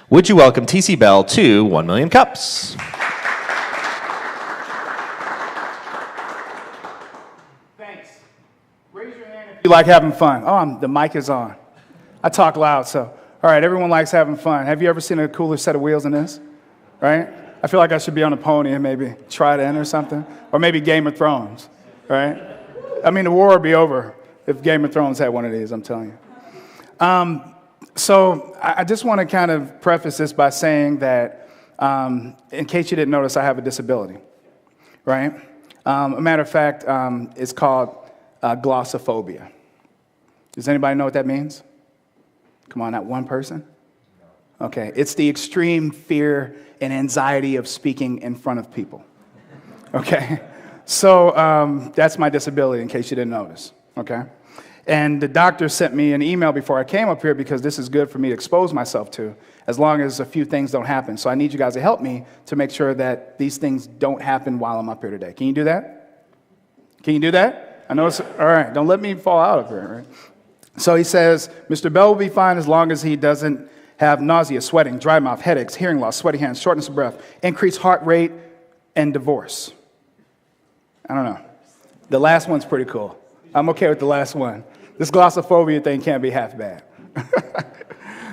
Would you welcome TC Bell to 1 Million Cups? Thanks. Raise your hand if you like having fun. Oh, the mic is on. I talk loud, so. All right, everyone likes having fun. Have you ever seen a cooler set of wheels than this? Right? I feel like I should be on a pony and maybe try to enter something. Or maybe Game of Thrones, right? I mean, the war would be over if Game of Thrones had one of these, I'm telling you. So I just want to kind of preface this by saying that, in case you didn't notice, I have a disability, right? A matter of fact, it's called glossophobia. Does anybody know what that means? Come on, not one person? Okay, it's the extreme fear and anxiety of speaking in front of people. Okay, so that's my disability, in case you didn't notice, okay? And the doctor sent me an email before I came up here because this is good for me to expose myself to, as long as a few things don't happen. So I need you guys to help me to make sure that these things don't happen while I'm up here today. Can you do that? Can you do that? I know it's, all right, don't let me fall out of here, right? So he says, Mr. Bell will be fine as long as he doesn't have nausea, sweating, dry mouth, headaches, hearing loss, sweaty hands, shortness of breath, increased heart rate, and divorce. I don't know. The last one's pretty cool. I'm okay with the last one. This glossophobia thing can't be half bad.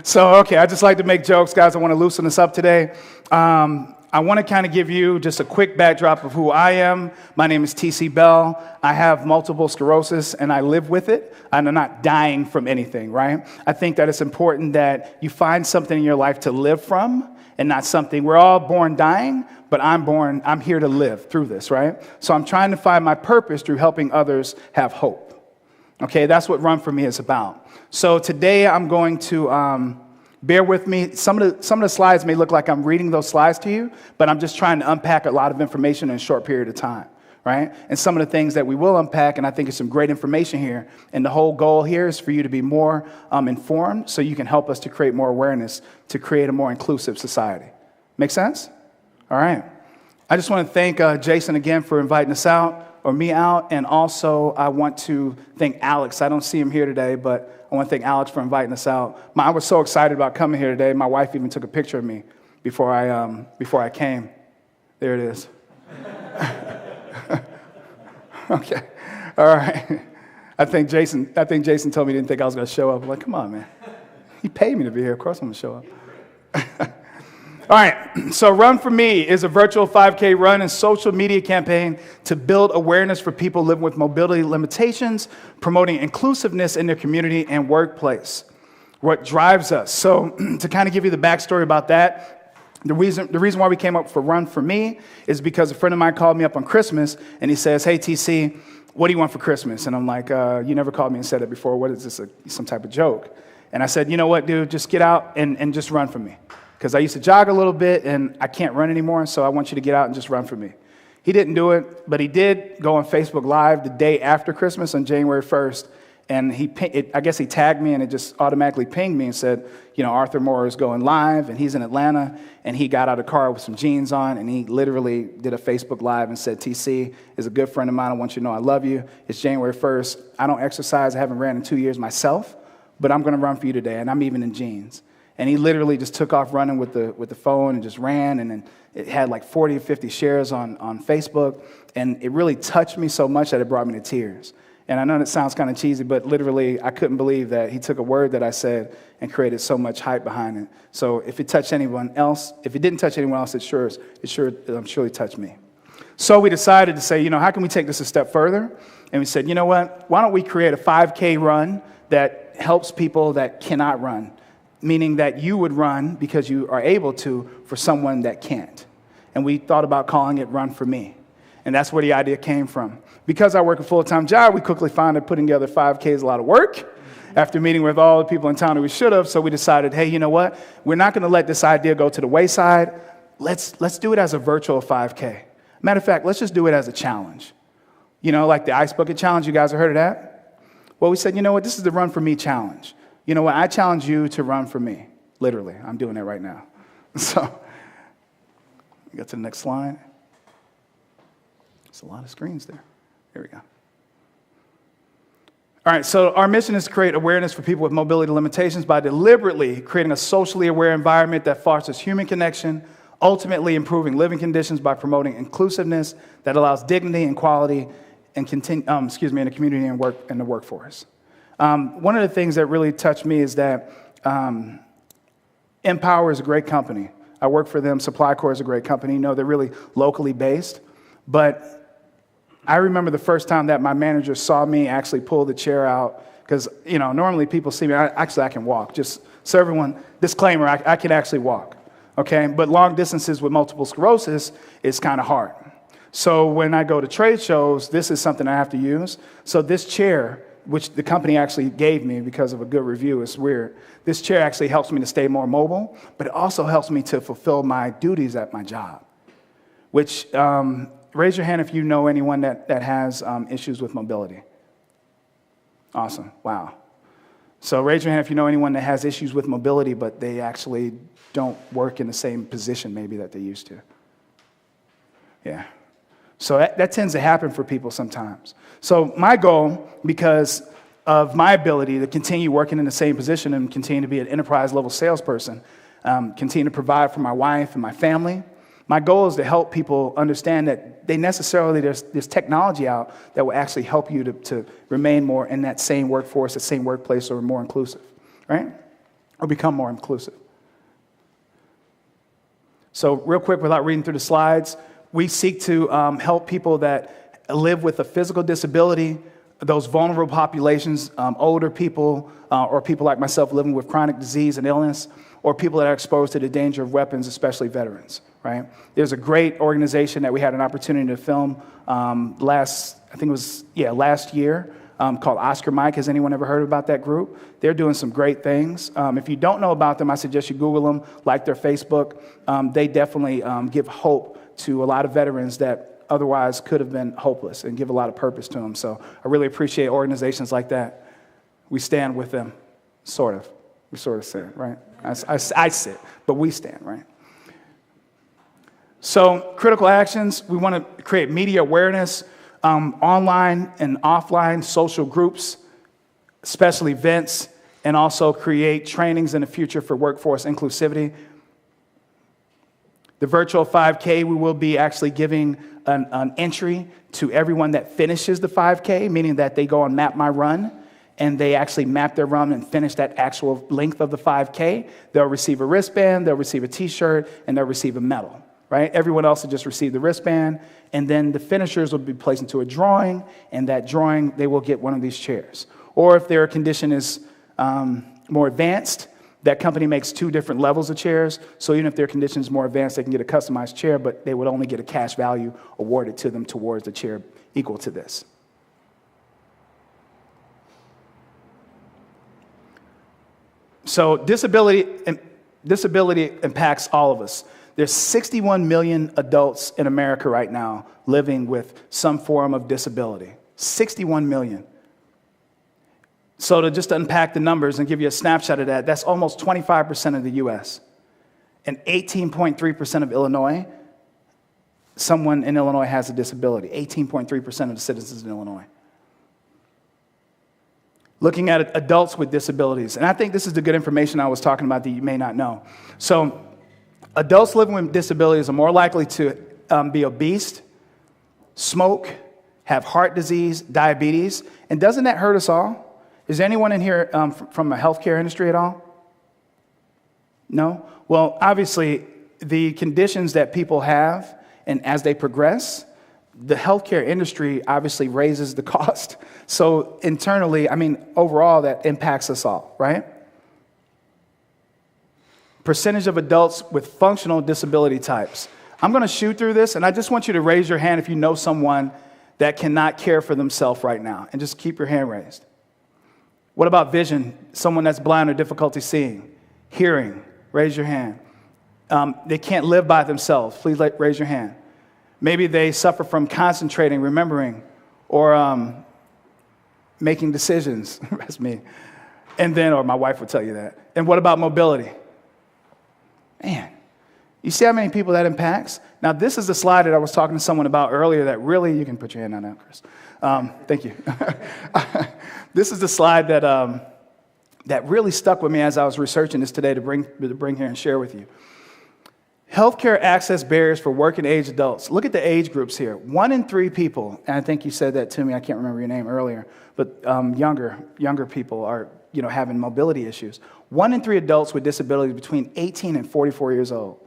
So, okay, I just like to make jokes, guys. I want to loosen this up today. I want to kind of give you just a quick backdrop of who I am. My name is TC Bell. I have multiple sclerosis, and I live with it. I'm not dying from anything, right? I think that it's important that you find something in your life to live from and not something. We're all born dying, but I'm here to live through this, right? So I'm trying to find my purpose through helping others have hope. Okay, that's what Run For Me is about. So today I'm going to... bear with me. Some of the slides may look like I'm reading those slides to you, but I'm just trying to unpack a lot of information in a short period of time, right? And some of the things that we will unpack, and I think it's some great information here, and the whole goal here is for you to be more informed so you can help us to create more awareness to create a more inclusive society. Make sense? All right. I just want to thank Jason again for inviting us out, or me out, and also I want to thank Alex. I don't see him here today, but I want to thank Alex for inviting us out. I was so excited about coming here today. My wife even took a picture of me before I came. There it is. Okay. All right. I think Jason told me he didn't think I was going to show up. I'm like, come on, man. He paid me to be here. Of course I'm going to show up. All right, so Run For Me is a virtual 5K run and social media campaign to build awareness for people living with mobility limitations, promoting inclusiveness in their community and workplace. What drives us? So to kind of give you the backstory about that, the reason why we came up for Run For Me is because a friend of mine called me up on Christmas, and he says, hey, TC, what do you want for Christmas? And I'm like, you never called me and said it before. What is this, some type of joke? And I said, you know what, dude, just get out and just run for me. Because I used to jog a little bit, and I can't run anymore, so I want you to get out and just run for me. He didn't do it, but he did go on Facebook Live the day after Christmas on January 1st, and I guess he tagged me, and it just automatically pinged me and said, Arthur Moore is going live, and he's in Atlanta, and he got out of the car with some jeans on, and he literally did a Facebook Live and said, TC is a good friend of mine. I want you to know I love you. It's January 1st. I don't exercise. I haven't ran in 2 years myself, but I'm going to run for you today, and I'm even in jeans. And he literally just took off running with the phone and just ran, and then it had like 40 or 50 shares on Facebook, and it really touched me so much that it brought me to tears. And I know that sounds kind of cheesy, but literally I couldn't believe that he took a word that I said and created so much hype behind it. So if it touched anyone else, if it didn't touch anyone else, it surely touched me. So we decided to say, how can we take this a step further? And we said, you know what? Why don't we create a 5K run that helps people that cannot run? Meaning that you would run because you are able to for someone that can't. And we thought about calling it Run For Me. And that's where the idea came from. Because I work a full-time job, we quickly found that putting together 5K is a lot of work. After meeting with all the people in town that we should have, so we decided, hey, you know what? We're not going to let this idea go to the wayside. Let's do it as a virtual 5K. Matter of fact, let's just do it as a challenge. Like the Ice Bucket Challenge. You guys have heard of that? Well, we said, you know what? This is the Run For Me challenge. You know what? I challenge you to run for me. Literally. I'm doing that right now. So, get to the next slide. There's a lot of screens there. Here we go. All right, so our mission is to create awareness for people with mobility limitations by deliberately creating a socially aware environment that fosters human connection, ultimately improving living conditions by promoting inclusiveness that allows dignity and quality and in the community and in the workforce. One of the things that really touched me is that Empower is a great company. I work for them. Supply Corps is a great company. You know, they're really locally based. But I remember the first time that my manager saw me actually pull the chair out, because, you know, normally people see me. I can walk. Just so everyone, disclaimer, I can actually walk. Okay? But long distances with multiple sclerosis is kind of hard. So when I go to trade shows, this is something I have to use. So this chair, which the company actually gave me because of a good review, it's weird. This chair actually helps me to stay more mobile, but it also helps me to fulfill my duties at my job. Which, raise your hand if you know anyone that has issues with mobility. Awesome, wow. So raise your hand if you know anyone that has issues with mobility, but they actually don't work in the same position maybe that they used to. Yeah. So that tends to happen for people sometimes. So my goal, because of my ability to continue working in the same position and continue to be an enterprise-level salesperson, continue to provide for my wife and my family, my goal is to help people understand that there's technology out that will actually help you to remain more in that same workforce, the same workplace, or more inclusive, right? Or become more inclusive. So real quick, without reading through the slides, we seek to help people that live with a physical disability, those vulnerable populations, older people, or people like myself living with chronic disease and illness, or people that are exposed to the danger of weapons, especially veterans, right? There's a great organization that we had an opportunity to film last year called Oscar Mike. Has anyone ever heard about that group? They're doing some great things. If you don't know about them, I suggest you Google them, like their Facebook. They definitely give hope to a lot of veterans that otherwise could have been hopeless, and give a lot of purpose to them. So I really appreciate organizations like that. We stand with them, sort of. We sort of sit, right? I sit, but we stand, right? So critical actions, we want to create media awareness, online and offline social groups, special events, and also create trainings in the future for workforce inclusivity. The virtual 5K, we will be actually giving an entry to everyone that finishes the 5K, meaning that they go on Map My Run, and they actually map their run and finish that actual length of the 5K. They'll receive a wristband, they'll receive a T-shirt, and they'll receive a medal, right? Everyone else will just receive the wristband, and then the finishers will be placed into a drawing, and that drawing, they will get one of these chairs. Or if their condition is more advanced, that company makes 2 different levels of chairs, so even if their condition is more advanced, they can get a customized chair, but they would only get a cash value awarded to them towards the chair equal to this. So disability impacts all of us. There's 61 million adults in America right now living with some form of disability. 61 million. So to just unpack the numbers and give you a snapshot of that, that's almost 25% of the U.S. And 18.3% of Illinois, someone in Illinois has a disability. 18.3% of the citizens in Illinois. Looking at adults with disabilities, and I think this is the good information I was talking about that you may not know. So adults living with disabilities are more likely to be obese, smoke, have heart disease, diabetes, and doesn't that hurt us all? Is there anyone in here from the healthcare industry at all? No? Well, obviously, the conditions that people have, and as they progress, the healthcare industry obviously raises the cost. So internally, overall, that impacts us all, right? Percentage of adults with functional disability types. I'm going to shoot through this, and I just want you to raise your hand if you know someone that cannot care for themselves right now, and just keep your hand raised. What about vision? Someone that's blind or difficulty seeing. Hearing, raise your hand. They can't live by themselves. Please raise your hand. Maybe they suffer from concentrating, remembering, or making decisions. That's me. And then, or my wife would tell you that. And what about mobility? Man, You see how many people that impacts? Now, this is the slide that I was talking to someone about earlier that really, you can put your hand on that, Chris. Thank you. This is the slide that really stuck with me as I was researching this today to bring here and share with you. Healthcare access barriers for working age adults. Look at the age groups here. 1 in 3 people, and I think you said that to me, I can't remember your name earlier, but younger people are having mobility issues. 1 in 3 adults with disabilities between 18 and 44 years old.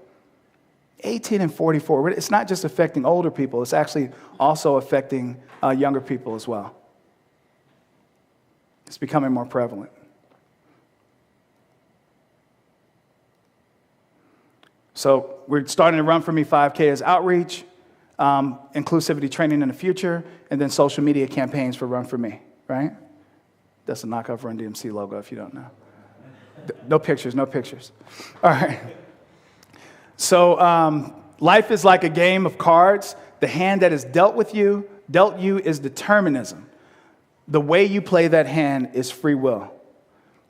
18 and 44. It's not just affecting older people, it's actually also affecting younger people as well. It's becoming more prevalent. So we're starting to Run For Me 5K as outreach, inclusivity training in the future, and then social media campaigns for Run For Me, right? That's a knockoff Run DMC logo if you don't know. No pictures. All right. So life is like a game of cards. The hand that is dealt you is determinism. The way you play that hand is free will.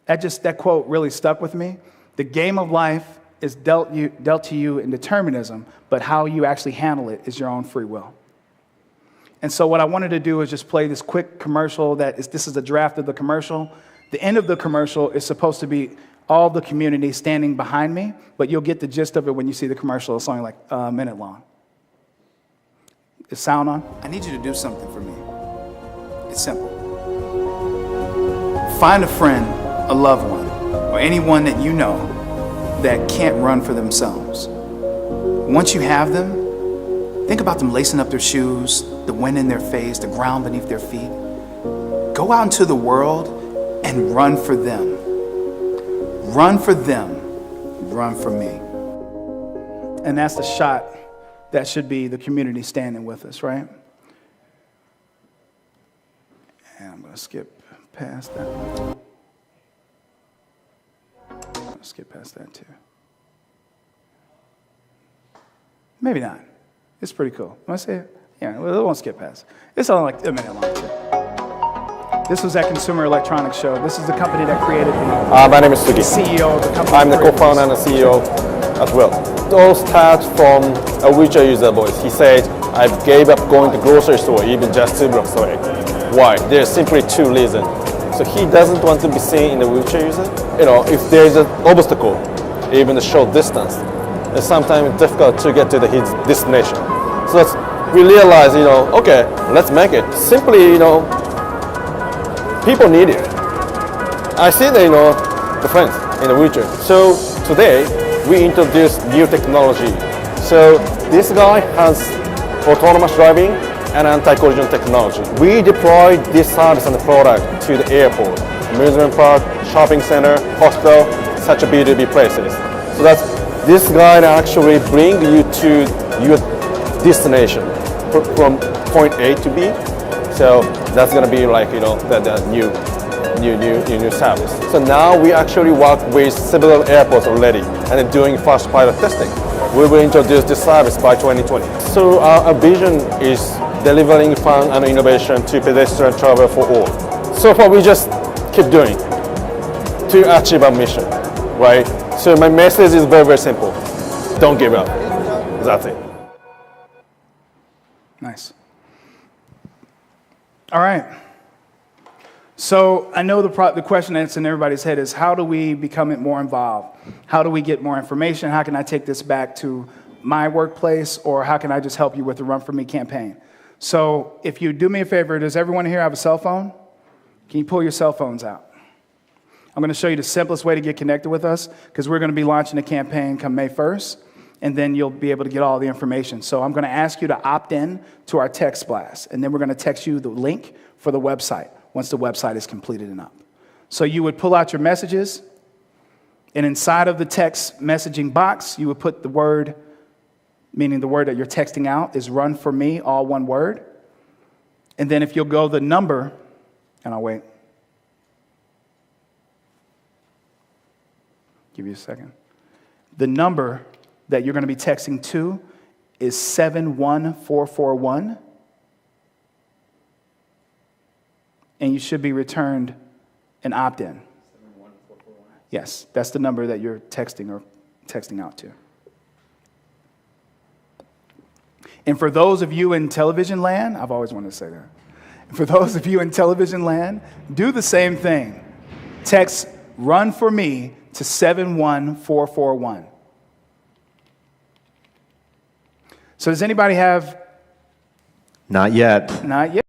That quote really stuck with me. The game of life is dealt to you in determinism, but how you actually handle it is your own free will. And so what I wanted to do is just play this quick commercial this is a draft of the commercial. The end of the commercial is supposed to be all the community standing behind me, but you'll get the gist of it when you see the commercial. It's only like a minute long. Is sound on? I need you to do something for me. It's simple. Find a friend, a loved one, or anyone that you know that can't run for themselves. Once you have them, think about them lacing up their shoes, the wind in their face, the ground beneath their feet. Go out into the world and run for them. Run for them, run for me. And that's the shot that should be the community standing with us, right? And I'm going to skip past that. Skip past that too. Maybe not. It's pretty cool. Want to say it? Yeah, we won't skip past it. It's only like a minute long too. This was that Consumer Electronics Show. This is the company that created my name is Sugi. CEO of the company. I'm the co-founder and the CEO as well. It all starts from a wheelchair user voice. He said, I gave up going to grocery store even just 2 blocks away. Why? There's simply 2 reasons. So he doesn't want to be seen in the wheelchair user. If there's an obstacle, even a short distance, it's sometimes difficult to get to his destination. So we realize, okay, let's make it. Simply, people need it. I see the friends in the wheelchair. So today, we introduced new technology. So this guy has autonomous driving and anti-collision technology. We deployed this service and product to the airport, amusement park, shopping center, hospital, such a B2B places. So this guide actually bring you to your destination from point A to B. So that's gonna be like the new service. So now we actually work with several airports already and doing first pilot testing. We will introduce this service by 2020. So our vision is delivering fun and innovation to pedestrian travel for all. So far we just keep doing to achieve our mission, right? So my message is very, very simple. Don't give up. That's it. Nice. All right. So I know the question that's in everybody's head is, how do we become more involved? How do we get more information? How can I take this back to my workplace, or how can I just help you with the Run For Me campaign? So if you do me a favor, does everyone here have a cell phone? Can you pull your cell phones out? I'm going to show you the simplest way to get connected with us, because we're going to be launching a campaign come May 1st, and then you'll be able to get all the information. So I'm going to ask you to opt in to our text blast, and then we're going to text you the link for the website once the website is completed and up. So you would pull out your messages, and inside of the text messaging box, you would put the word, meaning the word that you're texting out is Run For Me, all one word. And then if you'll go the number, and I'll wait. Give you a second. The number that you're going to be texting to is 71441. And you should be returned an opt-in. 71441. Yes, that's the number that you're texting out to. And for those of you in television land, I've always wanted to say that. For those of you in television land, do the same thing. Text "Run for Me" to 71441. So does anybody have? Not yet. Not yet.